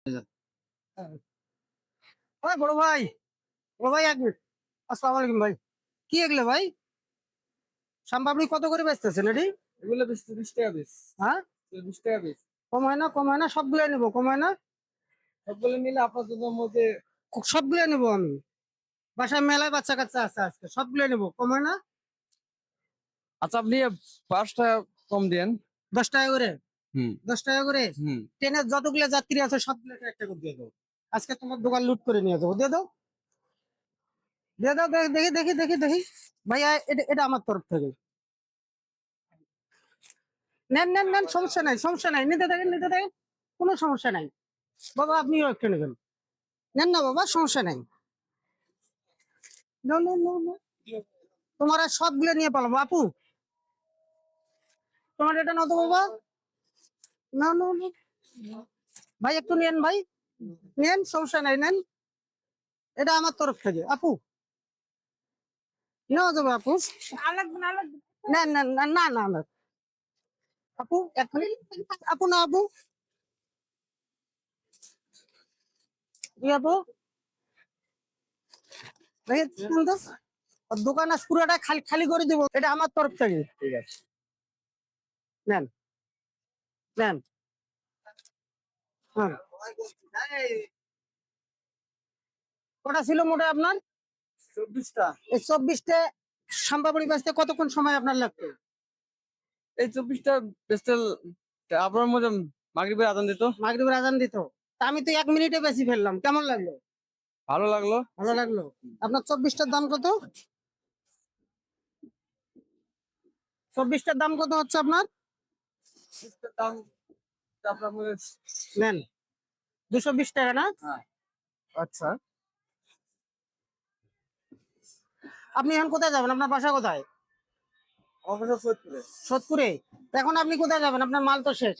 ওই বড় ভাই, বড় ভাই এক মিনিট। আসসালামু আলাইকুম ভাই। কি এগুলো ভাই? শামপাপড়ি কত করে বেচতেছেন এটি? এগুলো 20 টাকা পিস। হ্যাঁ, 20 টাকা পিস। কম হয় না? কম হয় না? সবগুলো নেবো, কম হয় না? সবগুলো মিলে আপনার জন্য মধ্যে সবগুলো নেবো আমি। বাসায় মেলায় বাচ্চা কাচ্চা আছে আজকে, সবগুলো নেবো, কম হয় না? আচ্ছা আপনি 5 টাকা কম দেন। 10 টাকা করে? হুম 10 টাকা করে? হুম। ট্রেনের যতগুলো যাত্রী আছে সবগুলো একটা করে দিয়ে দাও। আজকে তোমার দোকান লুট করে নিয়ে যাবো, দিয়ে দাও, দিয়ে দাও। দেখি দেখি দেখি দেখি ভাইয়া, এটা এটা আমার তরফ থেকে। নেন নেন নেন, সমস্যা নাই, সমস্যা নাই, নিতে থাকেন, নিতে থাকেন, কোনো সমস্যা নাই। বাবা আপনিও একটু নেবেন, নেন না বাবা, সমস্যা নাই। নাও, নাও, নাও, নাও। তোমার আর সবগুলো নিয়ে পালাবো আপু। তোমার এটা নাও তো বাবা, নাও নাও নাও। ভাই একটু নেন ভাই, নেন, সমস্যা নাই, নেন। এটা আমার তরফ থেকে আপু, নেওয়া যাবে আপু। নেন নেন, না না না না। আপু এক মিনিট, আপু না আপু, ই আপু, ভাই শুনুন তো, ওর দোকান আজ পুরোটা খালি খালি করে দিব, এটা আমার তরফ থেকে। ঠিক আছে। নেন, নেন। হ্যাঁ, কটা ছিল মোটে আপনার? 24টা। এই 24টে সাম্পাবড়ি বেচতে কতক্ষণ সময় আপনার লাগবে? এই 24টা বেচতে আপনার মধ্যে মাগরিবের আজান দিত। মাগরিবের আজান দিত, তা আমি তো 1 মিনিটে বেশি ফেললাম, কেমন লাগলো? ভালো লাগলো। ভালো লাগলো। আপনার 24টার দাম কত? 24টার দাম কত হচ্ছে আপনার? 24টার দাম আপনার মধ্যে। নেন, 220 টাকা না? হ্যাঁ। আচ্ছা, আপনি এখন কোথায় যাবেন? আপনার বাসা কোথায়? অবশ্য সত্যি সোদপুরে? তা এখন আপনি কোথায় যাবেন? আপনার মাল তো শেষ।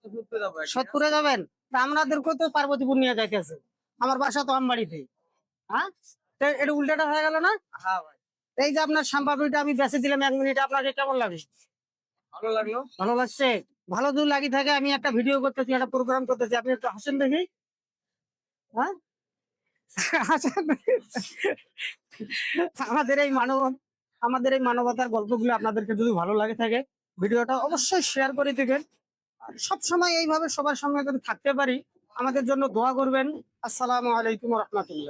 সত্যি যাবো একদিন। সোদপুরে যাবেন? তা আমাদেরকেও তো পার্বতীপুর নিয়ে যাইতেছে, আমার বাসা তো আমবাড়িতে। হ্যাঁ, তো এটা উল্টাটা হয়ে গেল না? হ্যাঁ ভাই। এই যে আপনার সাম্পাবড়িটা আমি বেঁচে দিলাম 1 মিনিটে, আপনাকে কেমন লাগে? ভালো লাগলো। ভালো লাগছে? ভালো যদি লাগি থাকে, আমি একটা ভিডিও করতেছি, একটা প্রোগ্রাম করতেছি, আপনি একটু হাসেন দেখি। হ্যাঁ, হাসেন। আমাদের এই মানব আমাদের এই মানবতার গল্পগুলো আপনাদেরকে যদি ভালো লাগে থাকে, ভিডিওটা অবশ্যই শেয়ার করে দিবেন। আর সবসময় এইভাবে সবার সঙ্গে যদি থাকতে পারি, আমাদের জন্য দোয়া করবেন। আসসালামু আলাইকুম রহমতুল্লাহ।